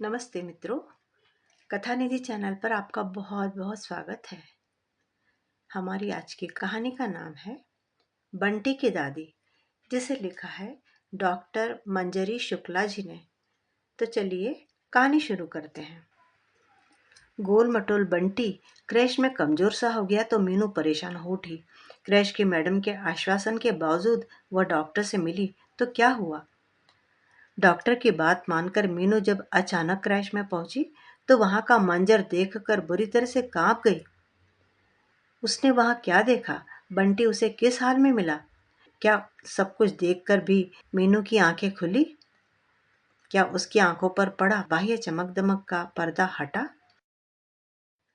नमस्ते मित्रों। कथा निधि चैनल पर आपका बहुत बहुत स्वागत है। हमारी आज की कहानी का नाम है बंटी की दादी, जिसे लिखा है डॉक्टर मंजरी शुक्ला जी ने। तो चलिए कहानी शुरू करते हैं। गोल मटोल बंटी क्रैश में कमजोर सा हो गया तो मीनू परेशान हो उठी। क्रैश की मैडम के आश्वासन के बावजूद वह डॉक्टर से मिली तो क्या हुआ? डॉक्टर की बात मानकर मीनू जब अचानक क्रैश में पहुंची तो वहां का मंजर देखकर बुरी तरह से कांप गई। उसने वहां क्या देखा? बंटी उसे किस हाल में मिला? क्या सब कुछ देखकर भी मीनू की आंखें खुली? क्या उसकी आंखों पर पड़ा बाह्य चमक दमक का पर्दा हटा?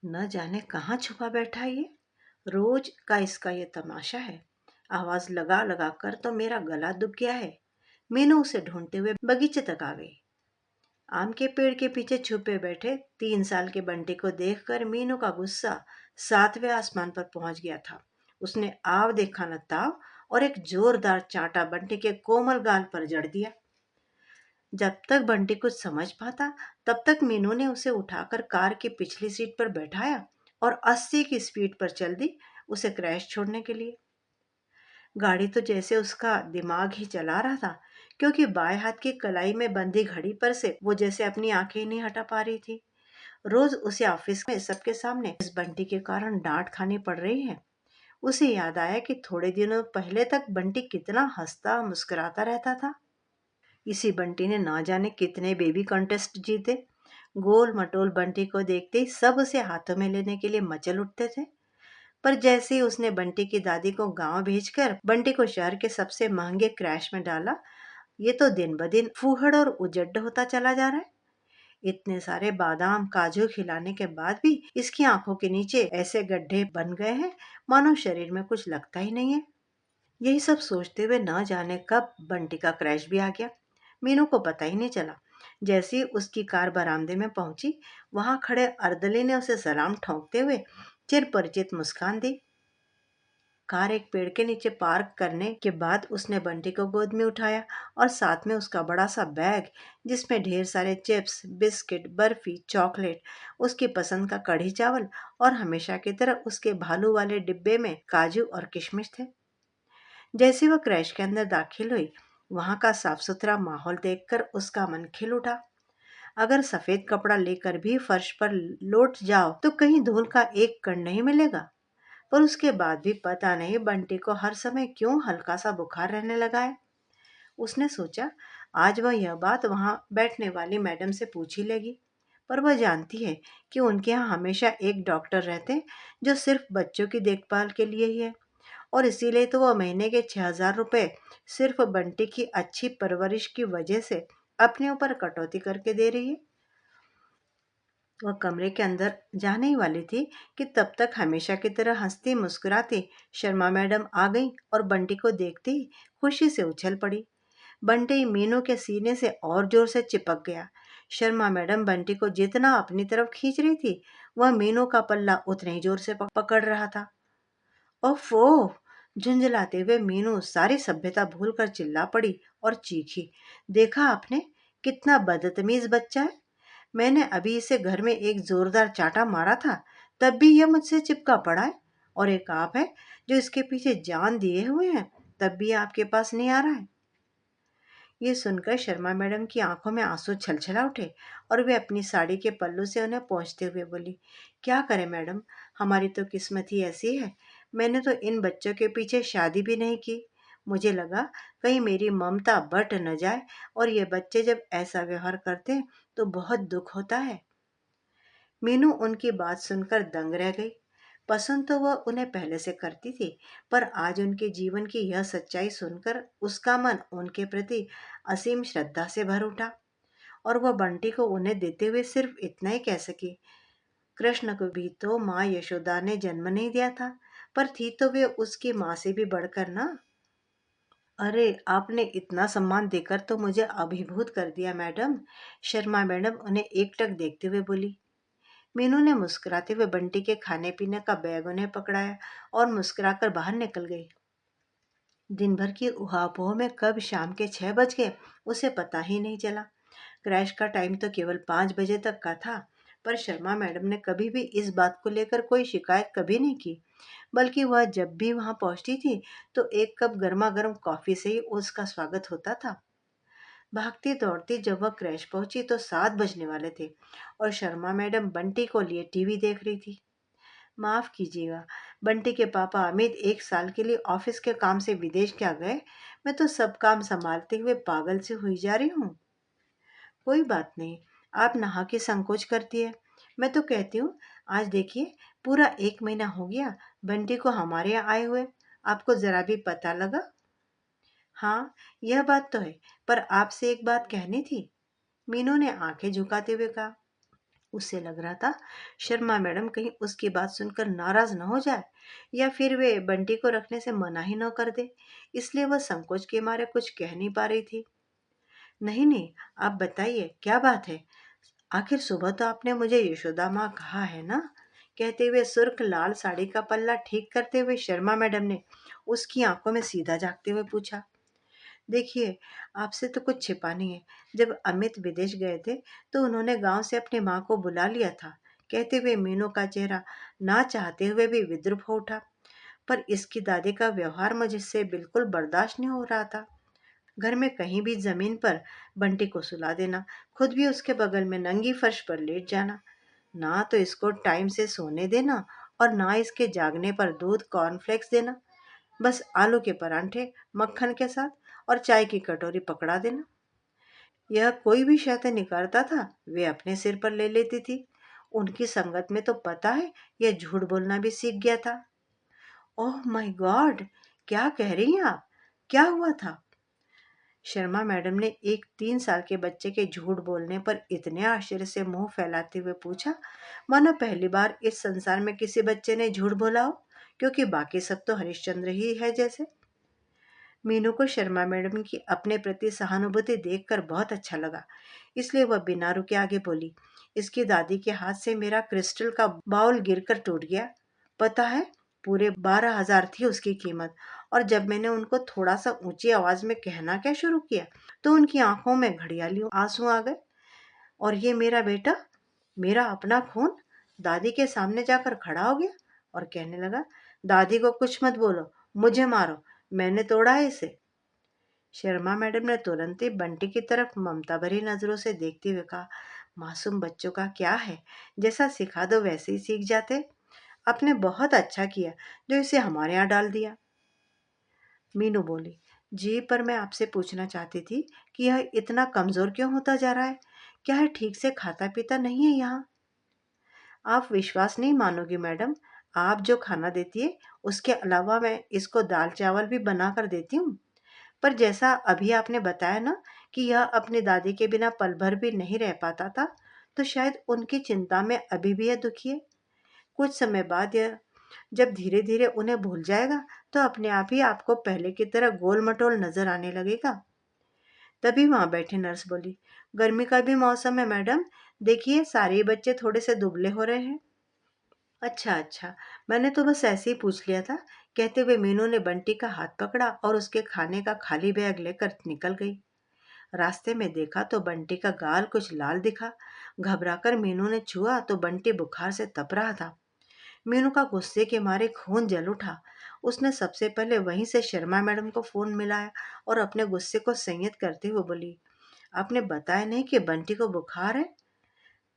न जाने कहाँ छुपा बैठा ये। रोज का इसका ये तमाशा है। आवाज लगा लगा कर तो मेरा गला दुख गया है। मीनू उसे ढूंढते हुए बगीचे तक आ गई। आम के पेड़ के पीछे छुपे बैठे 3 साल के बंटी को देखकर मीनू का गुस्सा 7वें आसमान पर पहुंच गया था। उसने आव देखा न ताव और एक जोरदार चांटा बंटी के कोमल गाल पर जड़ दिया। जब तक बंटी कुछ समझ पाता तब तक मीनू ने उसे उठाकर कार की पिछली सीट पर बैठाया और 80 की स्पीड पर चल दी उसे क्रैश छोड़ने के लिए। गाड़ी तो जैसे उसका दिमाग ही चला रहा था, क्योंकि बाएं हाथ की कलाई में बंधी घड़ी पर से वो जैसे अपनी आंखें ही नहीं हटा पा रही थी। रोज उसे ऑफिस में सबके सामने इस बंटी के कारण डांट खानी पड़ रही है। उसे याद आया कि थोड़े दिनों पहले तक बंटी कितना हंसता मुस्कुराता रहता था। इसी बंटी ने ना जाने कितने बेबी कंटेस्ट जीते। गोल मटोल बंटी को देखते ही सब उसे हाथों में लेने के लिए मचल उठते थे। पर जैसे ही उसने बंटी की दादी को गांव भेजकर बंटी को शहर के सबसे महंगे क्रैश में डाला, ये तो दिन ब दिन फूहड़ और उजड्ड होता चला जा रहा है। इतने सारे बादाम काजू खिलाने के बाद भी इसकी आंखों के नीचे ऐसे गड्ढे बन गए हैं मानो शरीर में कुछ लगता ही नहीं है। यही सब सोचते हुए न जाने कब बंटी का क्रैश भी आ गया। मीनू को पता ही नहीं चला। जैसे ही उसकी कार बरामदे में पहुंची, वहां खड़े अर्दली ने उसे सलाम ठोंकते हुए चिर परिचित मुस्कान दी। कार एक पेड़ के नीचे पार्क करने के बाद उसने बंटी को गोद में उठाया और साथ में उसका बड़ा सा बैग, जिसमें ढेर सारे चिप्स, बिस्किट, बर्फी, चॉकलेट, उसकी पसंद का कढ़ी चावल और हमेशा की तरह उसके भालू वाले डिब्बे में काजू और किशमिश थे। जैसे वह क्रैश के अंदर दाखिल हुई, वहां का साफ सुथरा माहौल देखकर उसका मन खिल उठा। अगर सफेद कपड़ा लेकर भी फर्श पर लौट जाओ तो कहीं धूल का एक कण नहीं मिलेगा। पर उसके बाद भी पता नहीं बंटी को हर समय क्यों हल्का सा बुखार रहने लगा है। उसने सोचा आज वह यह बात वहां बैठने वाली मैडम से पूछ ही लेगी। पर वह जानती है कि उनके यहाँ हमेशा एक डॉक्टर रहते हैं जो सिर्फ बच्चों की देखभाल के लिए ही है, और इसीलिए तो वह महीने के 6,000 रुपए सिर्फ बंटी की अच्छी परवरिश की वजह से अपने ऊपर कटौती करके दे रही है। वह कमरे के अंदर जाने ही वाली थी कि तब तक हमेशा की तरह हंसती मुस्कुराती शर्मा मैडम आ गई और बंटी को देखते ही खुशी से उछल पड़ी। बंटी मीनू के सीने से और जोर से चिपक गया। शर्मा मैडम बंटी को जितना अपनी तरफ खींच रही थी, वह मीनू का पल्ला उतने ही जोर से पकड़ रहा था। ओफो! झुंझलाते हुए मीनू सारी सभ्यता भूलकर चिल्ला पड़ी और चीखी, देखा आपने, कितना बदतमीज बच्चा है। मैंने अभी इसे घर में एक जोरदार चांटा मारा था, तब भी यह मुझसे चिपका पड़ा है। और एक आप है जो इसके पीछे जान दिए हुए हैं, तब भी आपके पास नहीं आ रहा है। ये सुनकर शर्मा मैडम की आंखों में आंसू छलछला उठे और वे अपनी साड़ी के पल्लू से उन्हें पोंछते हुए बोली, क्या करें मैडम, हमारी तो किस्मत ही ऐसी है। मैंने तो इन बच्चों के पीछे शादी भी नहीं की। मुझे लगा कहीं मेरी ममता बट न जाए, और ये बच्चे जब ऐसा व्यवहार करते हैं तो बहुत दुख होता है। मीनू उनकी बात सुनकर दंग रह गई। पसंद तो वह उन्हें पहले से करती थी, पर आज उनके जीवन की यह सच्चाई सुनकर उसका मन उनके प्रति असीम श्रद्धा से भर उठा, और वह बंटी को उन्हें देते हुए सिर्फ इतना ही कह सकी, कृष्ण को भी तो माँ यशोदा ने जन्म नहीं दिया था, पर थी तो वे उसकी माँ से भी बढ़कर ना। अरे आपने इतना सम्मान देकर तो मुझे अभिभूत कर दिया मैडम। शर्मा मैडम उन्हें एकटक देखते हुए बोली। मीनू ने मुस्कुराते हुए बंटी के खाने पीने का बैग उन्हें पकड़ाया और मुस्कुराकर बाहर निकल गई। दिन भर की उहापोह में कब शाम के 6 बज गए उसे पता ही नहीं चला। क्रैश का टाइम तो केवल 5 बजे तक का था, पर शर्मा मैडम ने कभी भी इस बात को लेकर कोई शिकायत कभी नहीं की। बल्कि वह जब भी वहां पहुंचती थी तो एक कप गर्मा गर्म कॉफी से ही उसका स्वागत होता था। भागती दौड़ती जब वह क्रैश पहुंची तो 7 बजने वाले थे और शर्मा मैडम बंटी को लिए टीवी देख रही थी। माफ कीजिएगा, बंटी के पापा अमित 1 साल के लिए ऑफिस के काम से विदेश क्या गए। मैं तो सब काम संभालते हुए पागल से हुई जा रही हूँ। कोई बात नहीं, आप नहा के संकोच करती है। मैं तो कहती हूँ, आज देखिए, पूरा 1 महीना हो गया बंटी को हमारे यहाँ आए हुए। आपको जरा भी पता लगा? हाँ, यह बात तो है, पर आपसे एक बात कहनी थी, मीनू ने आंखें झुकाते हुए कहा। उसे लग रहा था शर्मा मैडम कहीं उसकी बात सुनकर नाराज न हो जाए या फिर वे बंटी को रखने से मना ही न कर दे, इसलिए वह संकोच के मारे कुछ कह नहीं पा रही थी। नहीं नहीं, आप बताइए क्या बात है। आखिर सुबह तो आपने मुझे यशोदा माँ कहा है ना। कहते हुए सुर्ख लाल साड़ी का पल्ला ठीक करते हुए शर्मा मैडम ने उसकी आंखों में सीधा झांकते हुए पूछा। देखिए, आपसे तो कुछ छिपा नहीं है। जब अमित विदेश गए थे तो उन्होंने गांव से अपनी माँ को बुला लिया था। कहते हुए मीनू का चेहरा ना चाहते हुए भी विद्रूप हो उठा। पर इसकी दादी का व्यवहार मुझसे बिल्कुल बर्दाश्त नहीं हो रहा था। घर में कहीं भी जमीन पर बंटी को सुला देना, खुद भी उसके बगल में नंगी फर्श पर लेट जाना, ना तो इसको टाइम से सोने देना और ना इसके जागने पर दूध कॉर्नफ्लेक्स देना, बस आलू के परांठे मक्खन के साथ और चाय की कटोरी पकड़ा देना। यह कोई भी शैतानी करता था वे अपने सिर पर ले लेती थी। उनकी संगत में तो पता है यह झूठ बोलना भी सीख गया था। ओह माय गॉड, क्या कह रही हैं आप? क्या हुआ था? शर्मा मैडम ने एक 3 साल के बच्चे के झूठ बोलने पर इतने आश्चर्य से मुंह फैलाते हुए पूछा, मानो पहली बार इस संसार में किसी बच्चे ने झूठ बोला हो, क्योंकि बाकी सब तो हरिश्चंद्र ही है जैसे। मीनू को शर्मा मैडम की अपने प्रति सहानुभूति देखकर बहुत अच्छा लगा, इसलिए वह बिना रुके आगे बोली। इसकी दादी के हाथ से मेरा क्रिस्टल का बाउल गिरकर टूट गया। पता है, पूरे 12,000 थी उसकी कीमत। और जब मैंने उनको थोड़ा सा ऊंची आवाज में कहना क्या शुरू किया तो उनकी आंखों में घड़ियाली आंसू आ गए। और ये मेरा बेटा, मेरा अपना खून, दादी के सामने जाकर खड़ा हो गया और कहने लगा, दादी को कुछ मत बोलो, मुझे मारो, मैंने तोड़ा है इसे। शर्मा मैडम ने तुरंत ही बंटी की तरफ ममता भरी नजरों से देखते हुए कहा, मासूम बच्चों का क्या है, जैसा सिखा दो वैसे ही सीख जाते। आपने बहुत अच्छा किया जो इसे हमारे यहाँ डाल दिया। मीनू बोली, जी पर मैं आपसे पूछना चाहती थी कि यह इतना कमजोर क्यों होता जा रहा है? क्या है ठीक से खाता पीता नहीं है यहाँ? आप विश्वास नहीं मानोगी मैडम, आप जो खाना देती है उसके अलावा मैं इसको दाल चावल भी बना कर देती हूँ। पर जैसा अभी आपने बताया ना कि यह अपनी दादी के बिना पल भर भी नहीं रह पाता था, तो शायद उनकी चिंता में अभी भी यह दुखी है। कुछ समय बाद यह जब धीरे धीरे उन्हें भूल जाएगा तो अपने आप ही आपको पहले की तरह गोल मटोल नजर आने लगेगा। तभी वहां बैठी नर्स बोली, गर्मी का भी मौसम है मैडम, देखिए सारे ही बच्चे थोड़े से दुबले हो रहे हैं। अच्छा अच्छा, मैंने तो बस ऐसे ही पूछ लिया था। कहते हुए मीनू ने बंटी का हाथ पकड़ा और उसके खाने का खाली बैग लेकर निकल गई। रास्ते में देखा तो बंटी का गाल कुछ लाल दिखा। घबराकर मीनू ने छुआ तो बंटी बुखार से तप रहा था। मीनू का गुस्से के मारे खून जल उठा। उसने सबसे पहले वहीं से शर्मा मैडम को फोन मिलाया और अपने गुस्से को संयत करते हुए बोली, आपने बताया नहीं कि बंटी को बुखार है?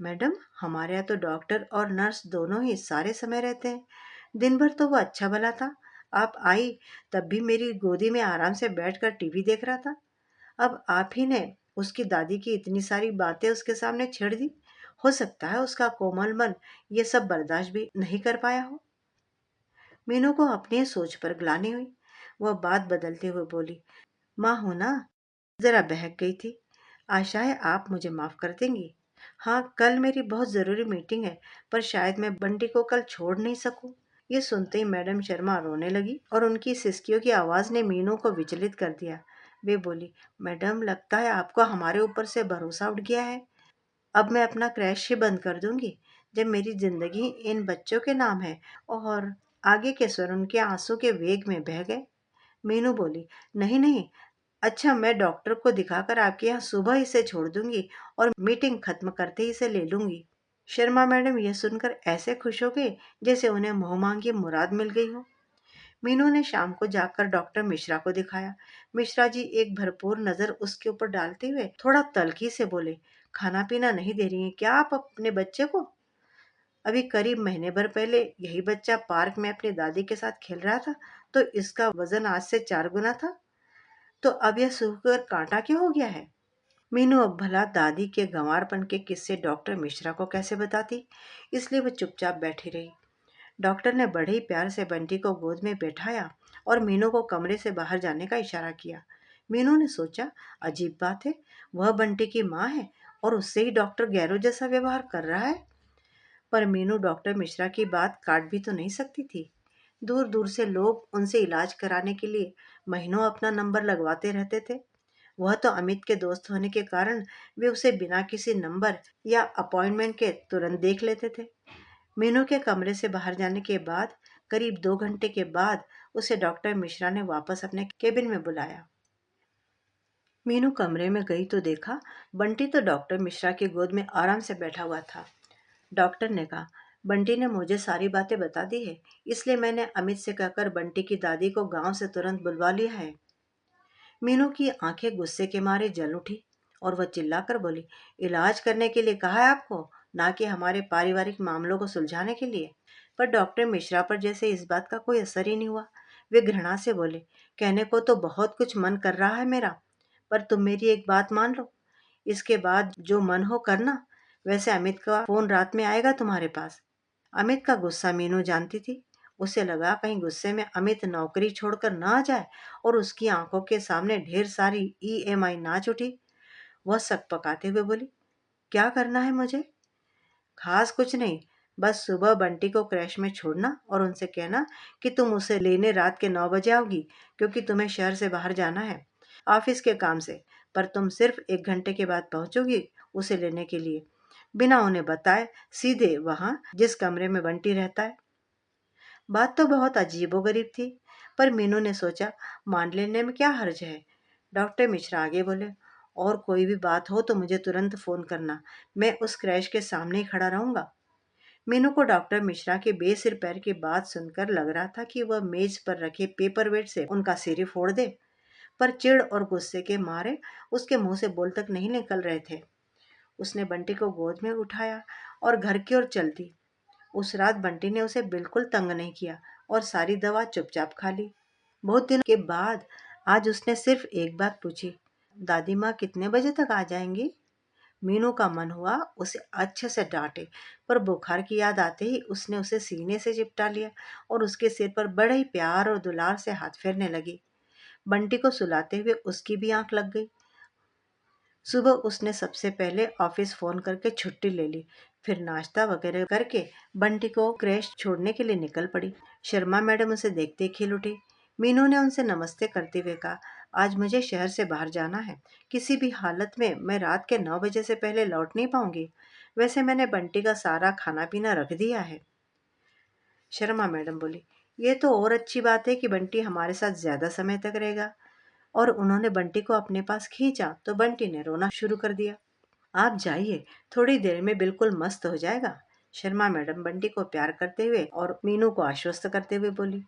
मैडम, हमारे यहाँ तो डॉक्टर और नर्स दोनों ही सारे समय रहते हैं। दिन भर तो वो अच्छा भला था। आप आई तब भी मेरी गोदी में आराम से बैठकर टीवी देख रहा था। अब आप ही ने उसकी दादी की इतनी सारी बातें उसके सामने छेड़ दी। हो सकता है उसका कोमल मन ये सब बर्दाश्त भी नहीं कर पाया हो। मीनू को अपनी सोच पर ग्लानि हुई। वह बात बदलते हुए बोली, माँ हूं ना, जरा बहक गई थी। आशा है आप मुझे माफ कर देंगी। हाँ, कल मेरी बहुत जरूरी मीटिंग है, पर शायद मैं बंटी को कल छोड़ नहीं सकूं। ये सुनते ही मैडम शर्मा रोने लगी और उनकी सिसकियों की आवाज ने मीनू को विचलित कर दिया। वे बोली, मैडम लगता है आपको हमारे ऊपर से भरोसा उठ गया है। अब मैं अपना क्रैश ही बंद कर दूंगी जब मेरी जिंदगी इन बच्चों के नाम है। और आगे के स्वर उनके आंसू के वेग में बह गए। मीनू बोली, नहीं नहीं, अच्छा, मैं डॉक्टर को दिखाकर आपके यहाँ सुबह इसे छोड़ दूंगी और मीटिंग खत्म करते ही इसे ले लूंगी। शर्मा मैडम यह सुनकर ऐसे खुश हो गए जैसे उन्हें मुंह मांगी मुराद मिल गई हो। मीनू ने शाम को जाकर डॉक्टर मिश्रा को दिखाया। मिश्रा जी एक भरपूर नजर उसके ऊपर डालते हुए थोड़ा तल्खी से बोले, खाना पीना नहीं दे रही हैं क्या आप अपने बच्चे को? अभी करीब महीने भर पहले यही बच्चा पार्क में अपनी दादी के साथ खेल रहा था, तो इसका वजन आज से 4 गुना था। तो अब यह सूखकर कांटा क्यों हो गया है? मीनू अब भला दादी के गंवारपन के किस्से डॉक्टर मिश्रा को कैसे बताती, इसलिए वह चुपचाप बैठी रही। डॉक्टर ने बड़े ही प्यार से बंटी को गोद में बैठाया और मीनू को कमरे से बाहर जाने का इशारा किया। मीनू ने सोचा, अजीब बात है, वह बंटी की माँ है और उससे ही डॉक्टर गैरो जैसा व्यवहार कर रहा है। पर मीनू डॉक्टर मिश्रा की बात काट भी तो नहीं सकती थी। दूर दूर से लोग उनसे इलाज कराने के लिए महीनों अपना नंबर लगवाते रहते थे। वह तो अमित के दोस्त होने के कारण वे उसे बिना किसी नंबर या अपॉइंटमेंट के तुरंत देख लेते थे। मीनू के कमरे से बाहर जाने के बाद करीब 2 घंटे के बाद उसे डॉक्टर मिश्रा ने वापस अपने केबिन में बुलाया। मीनू कमरे में गई तो देखा बंटी तो डॉक्टर मिश्रा की गोद में आराम से बैठा हुआ था। डॉक्टर ने कहा, बंटी ने मुझे सारी बातें बता दी है, इसलिए मैंने अमित से कहकर बंटी की दादी को गांव से तुरंत बुलवा लिया है। मीनू की आंखें गुस्से के मारे जल उठी और वह चिल्लाकर बोली, इलाज करने के लिए कहा है आपको, ना कि हमारे पारिवारिक मामलों को सुलझाने के लिए। पर डॉक्टर मिश्रा पर जैसे इस बात का कोई असर ही नहीं हुआ। वे घृणा से बोले, कहने को तो बहुत कुछ मन कर रहा है मेरा, पर तुम मेरी एक बात मान लो, इसके बाद जो मन हो करना। वैसे अमित का फोन रात में आएगा तुम्हारे पास। अमित का गुस्सा मीनू जानती थी। उसे लगा कहीं गुस्से में अमित नौकरी छोड़कर ना आ जाए और उसकी आंखों के सामने ढेर सारी ईएमआई नाच उठी। वह सकपकाते हुए बोली, क्या करना है मुझे? खास कुछ नहीं, बस सुबह बंटी को क्रैश में छोड़ना और उनसे कहना कि तुम उसे लेने रात के 9 बजे आओगी, क्योंकि तुम्हें शहर से बाहर जाना है ऑफिस के काम से। पर तुम सिर्फ 1 घंटे के बाद पहुंचोगी उसे लेने के लिए, बिना उन्हें बताए, सीधे वहां जिस कमरे में बंटी रहता है। बात तो बहुत अजीबोगरीब थी, पर मीनू ने सोचा, मान लेने में क्या हर्ज है। डॉक्टर मिश्रा आगे बोले, और कोई भी बात हो तो मुझे तुरंत फोन करना, मैं उस क्रैश के सामने ही खड़ा रहूंगा। मीनू को डॉक्टर मिश्रा के बेसिर पैर की बात सुनकर लग रहा था कि वह मेज पर रखे पेपर वेट से उनका सिर ही फोड़ दे, पर चिढ़ और गुस्से के मारे उसके मुंह से बोल तक नहीं निकल रहे थे। उसने बंटी को गोद में उठाया और घर की ओर चल दी। उस रात बंटी ने उसे बिल्कुल तंग नहीं किया और सारी दवा चुपचाप खा ली। बहुत दिनों के बाद आज उसने सिर्फ एक बात पूछी, दादी माँ कितने बजे तक आ जाएंगी? मीनू का मन हुआ उसे अच्छे से डांटे, पर बुखार की याद आते ही उसने उसे सीने से चिपटा लिया और उसके सिर पर बड़े ही प्यार और दुलार से हाथ फेरने लगी। बंटी को सुलाते हुए उसकी भी आंख लग गई। सुबह उसने सबसे पहले ऑफिस फोन करके छुट्टी ले ली, फिर नाश्ता वगैरह करके बंटी को क्रैश छोड़ने के लिए निकल पड़ी। शर्मा मैडम उसे देखते ही खिल उठी। मीनू ने उनसे नमस्ते करते हुए कहा, आज मुझे शहर से बाहर जाना है, किसी भी हालत में मैं रात के 9 बजे से पहले लौट नहीं पाऊंगी। वैसे मैंने बंटी का सारा खाना पीना रख दिया है। शर्मा मैडम बोली, ये तो और अच्छी बात है कि बंटी हमारे साथ ज्यादा समय तक रहेगा। और उन्होंने बंटी को अपने पास खींचा तो बंटी ने रोना शुरू कर दिया। आप जाइए, थोड़ी देर में बिल्कुल मस्त हो जाएगा। शर्मा मैडम बंटी को प्यार करते हुए और मीनू को आश्वस्त करते हुए बोली।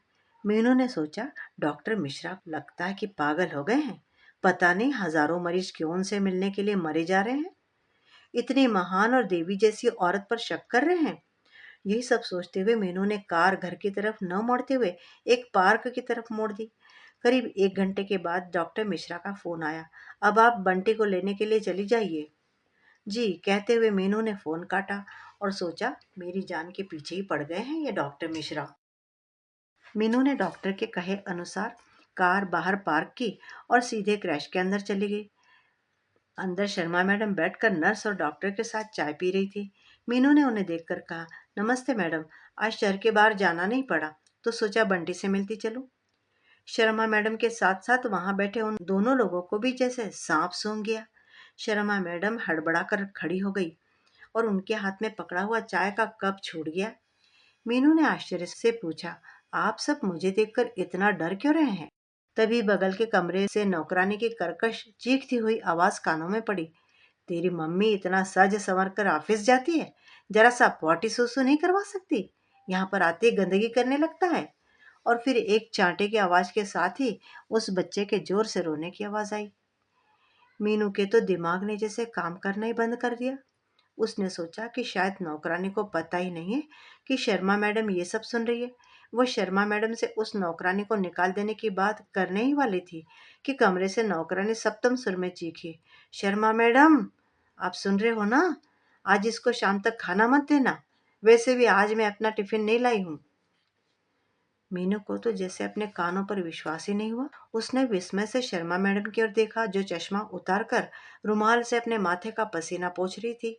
मीनू ने सोचा, डॉक्टर मिश्रा लगता है कि पागल हो गए हैं। पता नहीं हजारों मरीज क्यों उनसे मिलने के लिए मरे जा रहे हैं, इतनी महान और देवी जैसी औरत पर शक कर रहे हैं। यही सब सोचते हुए मीनू ने कार घर की तरफ न मोड़ते हुए एक पार्क की तरफ मोड़ दी। करीब 1 घंटे के बाद डॉक्टर मिश्रा का फोन आया, अब आप बंटी को लेने के लिए चली जाइए। जी कहते हुए मीनू ने फोन काटा और सोचा, मेरी जान के पीछे ही पड़ गए हैं ये डॉक्टर मिश्रा। मीनू ने डॉक्टर के कहे अनुसार कार बाहर पार्क की और सीधे क्रैश के अंदर चली गई। अंदर शर्मा मैडम बैठकर नर्स और डॉक्टर के साथ चाय पी रही थी। मीनू ने उन्हें देखकर कहा, नमस्ते मैडम, आज शहर के बाहर जाना नहीं पड़ा, तो सोचा बंटी से मिलती चलूं। शर्मा मैडम के साथ साथ वहां बैठे उन दोनों लोगों को भी जैसे सांप सूंघ गया। शर्मा मैडम हड़बड़ाकर खड़ी हो गई और उनके हाथ में पकड़ा हुआ चाय का कप छूट गया। मीनू ने आश्चर्य से पूछा, आप सब मुझे देखकर इतना डर क्यों रहे हैं? तभी बगल के कमरे से नौकरानी की कर्कश चीखती हुई आवाज कानों में पड़ी। तेरी मम्मी इतना सज संवर कर ऑफिस जाती है, जरा सा पॉटी सूसू नहीं करवा सकती? यहाँ पर आते ही गंदगी करने लगता है। और फिर एक चांटे की आवाज के साथ ही उस बच्चे के जोर से रोने की आवाज आई। मीनू के तो दिमाग ने जैसे काम करना ही बंद कर दिया। उसने सोचा कि शायद नौकरानी को पता ही नहीं है कि शर्मा मैडम ये सब सुन रही है। वो शर्मा मैडम से उस नौकरानी को निकाल देने की बात करने ही वाली थी कि कमरे से नौकरानी सप्तम सुर में चीखी, शर्मा मैडम, आप सुन रहे हो ना? आज इसको शाम तक खाना मत देना। वैसे भी आज मैं अपना टिफिन नहीं लाई हूँ। मीनू को तो जैसे अपने कानों पर विश्वास ही नहीं हुआ। उसने विस्मय से शर्मा मैडम की ओर देखा, जो चश्मा उतार कर रुमाल से अपने माथे का पसीना पोंछ रही थी।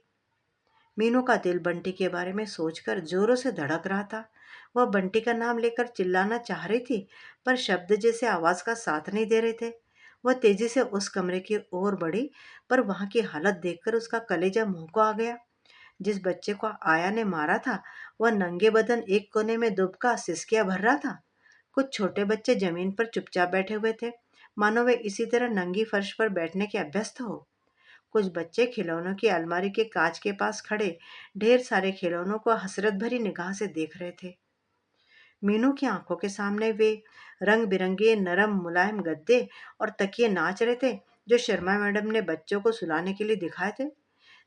मीनू का दिल बंटी के बारे में सोचकर जोरों से धड़क रहा था। वह बंटी का नाम लेकर चिल्लाना चाह रही थी, पर शब्द जैसे आवाज का साथ नहीं दे रहे थे। वह तेजी से उस कमरे की ओर बढ़ी, पर वहां की हालत देखकर उसका कलेजा मुंह को आ गया। जिस बच्चे को आया ने मारा था, वह नंगे बदन एक कोने में दुबका सिसकियां भर रहा था। कुछ छोटे बच्चे जमीन पर चुपचाप बैठे हुए थे, मानो वे इसी तरह नंगी फर्श पर बैठने के अभ्यस्त हो। कुछ बच्चे खिलौनों की अलमारी के कांच के पास खड़े ढेर सारे खिलौनों को हसरत भरी निगाह से देख रहे थे। मीनू की आंखों के सामने वे रंग बिरंगे नरम मुलायम गद्दे और तकिए नाच रहे थे, जो शर्मा मैडम ने बच्चों को सुलाने के लिए दिखाए थे।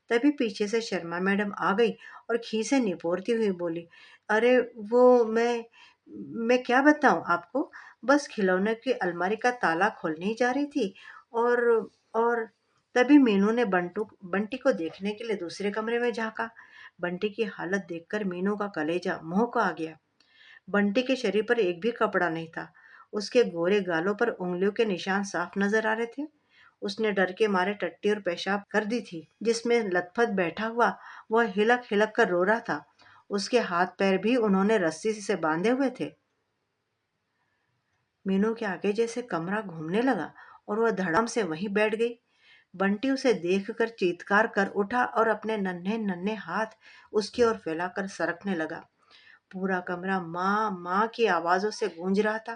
तभी पीछे से शर्मा मैडम आ गई और खीसे निपोरती हुई बोली, अरे वो मैं क्या बताऊं आपको? बस खिलौने की अलमारी का ताला खोलने ही जा रही थी, और और तभी मीनू ने बंटी को देखने के लिए दूसरे कमरे में झांका। बंटी की हालत देखकर मीनू का कलेजा मुंह को आ गया। बंटी के शरीर पर एक भी कपड़ा नहीं था। उसके गोरे गालों पर उंगलियों के निशान साफ नजर आ रहे थे। उसने डर के मारे टट्टी और पेशाब कर दी थी। जिसमें लथपथ बैठा हुआ वह हिलक हिलक कर रो रहा था। उसके हाथ पैर भी उन्होंने रस्सी से बांधे हुए थे। मीनू के आगे जैसे कमरा घूमने लगा और वह धड़ाम से वहीं बैठ गई। बंटी उसे देखकर चीत्कार कर उठा और अपने नन्हे नन्हे हाथ उसकी ओर फैलाकर सरकने लगा। पूरा कमरा माँ माँ की आवाजों से गूंज रहा था,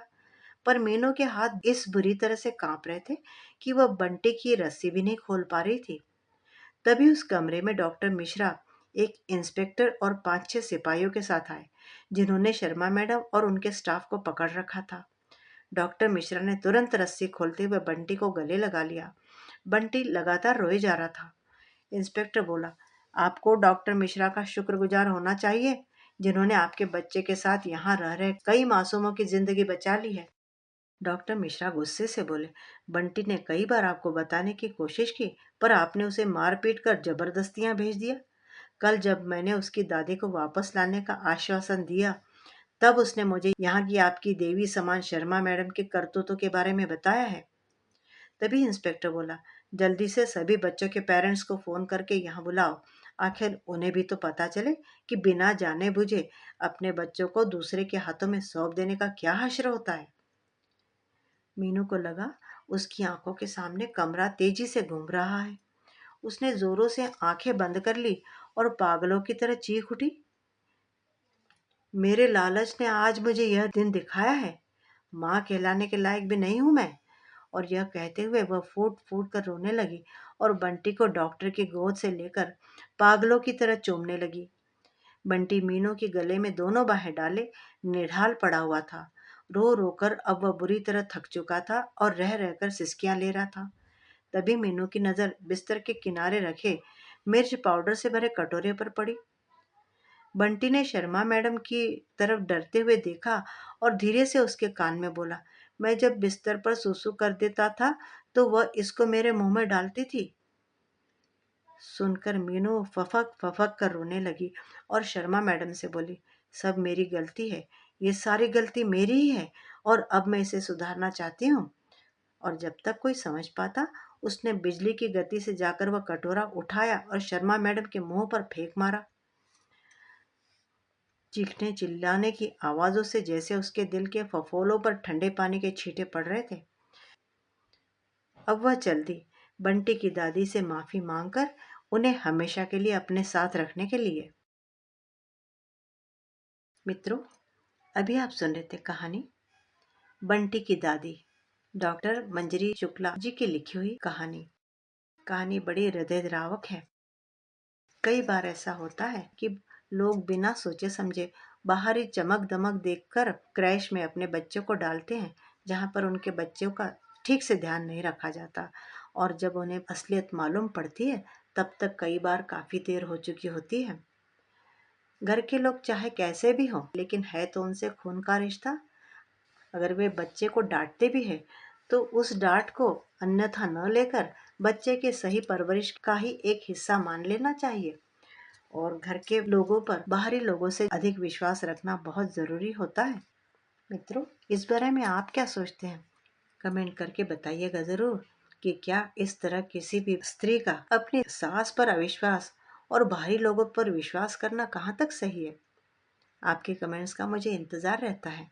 पर मीनू के हाथ इस बुरी तरह से कांप रहे थे कि वह बंटी की रस्सी भी नहीं खोल पा रही थी। तभी उस कमरे में डॉक्टर मिश्रा, एक इंस्पेक्टर और 5-6 सिपाहियों के साथ आए, जिन्होंने शर्मा मैडम और उनके स्टाफ को पकड़ रखा था। डॉक्टर मिश्रा ने तुरंत रस्सी खोलते हुए बंटी को गले लगा लिया। बंटी लगातार रोए जा रहा था। इंस्पेक्टर बोला, आपको डॉक्टर मिश्रा का शुक्रगुजार होना चाहिए, जिन्होंने आपके बच्चे के साथ यहाँ रह रहे कई मासूमों की जिंदगी बचा ली है। डॉक्टर मिश्रा गुस्से से बोले, बंटी ने कई बार आपको बताने की कोशिश की, पर आपने उसे मार पीट कर जबरदस्तियां भेज दिया। कल जब मैंने उसकी दादी को वापस लाने का आश्वासन दिया, तब उसने मुझे यहाँ की आपकी देवी समान शर्मा मैडम के करतूतों के बारे में बताया है। तभी इंस्पेक्टर बोला, जल्दी से सभी बच्चों के पेरेंट्स को फोन करके यहाँ बुलाओ। आखिर उन्हें भी तो पता चले कि बिना जाने बुझे अपने बच्चों को दूसरे के हाथों में सौंप देने का क्या हश्र होता है। मीनू को लगा उसकी आंखों के सामने कमरा तेजी से घूम रहा है। उसने जोरों से आंखें बंद कर ली और पागलों की तरह चीख उठी, मेरे लालच ने आज मुझे यह दिन दिखाया है। माँ कहलाने के लायक भी नहीं हूं मैं। और यह कहते हुए वह फूट फूट कर रोने लगी और बंटी को डॉक्टर की गोद से लेकर पागलों की तरह चूमने लगी। बंटी मीनू के गले में दोनों बाहें डाले निढाल पड़ा हुआ था। रो रो कर अब वह बुरी तरह थक चुका था और रह रहकर सिसकियां ले रहा था। तभी मीनू की नजर बिस्तर के किनारे रखे मिर्च पाउडर से भरे कटोरे पर पड़ी। बंटी ने शर्मा मैडम की तरफ डरते हुए देखा और धीरे से उसके कान में बोला, मैं जब बिस्तर पर सुसु कर देता था तो वह इसको मेरे मुंह में डालती थी। सुनकर मीनू फफक फफक कर रोने लगी और शर्मा मैडम से बोली, सब मेरी गलती है, ये सारी गलती मेरी ही है और अब मैं इसे सुधारना चाहती हूँ। और जब तक कोई समझ पाता, उसने बिजली की गति से जाकर वह कटोरा उठाया और शर्मा मैडम के मुंह पर फेंक मारा। चीखने चिल्लाने की आवाजों से जैसे उसके दिल के फफोलों पर ठंडे पानी के छींटे पड़ रहे थे। अब वह चल दी, बंटी की दादी से माफी मांगकर उन्हें हमेशा के लिए अपने साथ रखने के लिए। मित्रों, अभी आप सुन रहे थे कहानी बंटी की दादी। डॉक्टर मंजरी शुक्ला जी की लिखी हुई कहानी बड़ी हृदयद्रावक है। कई बार ऐसा होता है कि लोग बिना सोचे समझे बाहरी चमक दमक देखकर क्रैश में अपने बच्चों को डालते हैं, जहाँ पर उनके बच्चों का ठीक से ध्यान नहीं रखा जाता, और जब उन्हें असलियत मालूम पड़ती है तब तक कई बार काफी देर हो चुकी होती है। घर के लोग चाहे कैसे भी हों, लेकिन है तो उनसे खून का रिश्ता। अगर वे बच्चे को डांटते भी हैं तो उस डांट को अन्यथा न लेकर बच्चे के सही परवरिश का ही एक हिस्सा मान लेना चाहिए। और घर के लोगों पर बाहरी लोगों से अधिक विश्वास रखना बहुत जरूरी होता है। मित्रों, इस बारे में आप क्या सोचते हैं? कमेंट करके बताइएगा जरूर कि क्या इस तरह किसी भी स्त्री का अपनी सास पर अविश्वास और बाहरी लोगों पर विश्वास करना कहाँ तक सही है। आपके कमेंट्स का मुझे इंतजार रहता है।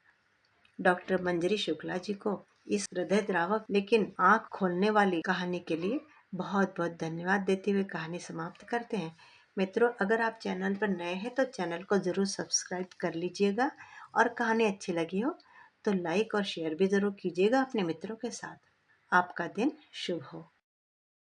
डॉक्टर मंजरी शुक्ला जी को इस हृदयद्रावक लेकिन आंख खोलने वाली कहानी के लिए बहुत बहुत धन्यवाद देते हुए कहानी समाप्त करते हैं। मित्रों, अगर आप चैनल पर नए हैं तो चैनल को जरूर सब्सक्राइब कर लीजिएगा, और कहानी अच्छी लगी हो तो लाइक और शेयर भी जरूर कीजिएगा अपने मित्रों के साथ। आपका दिन शुभ हो।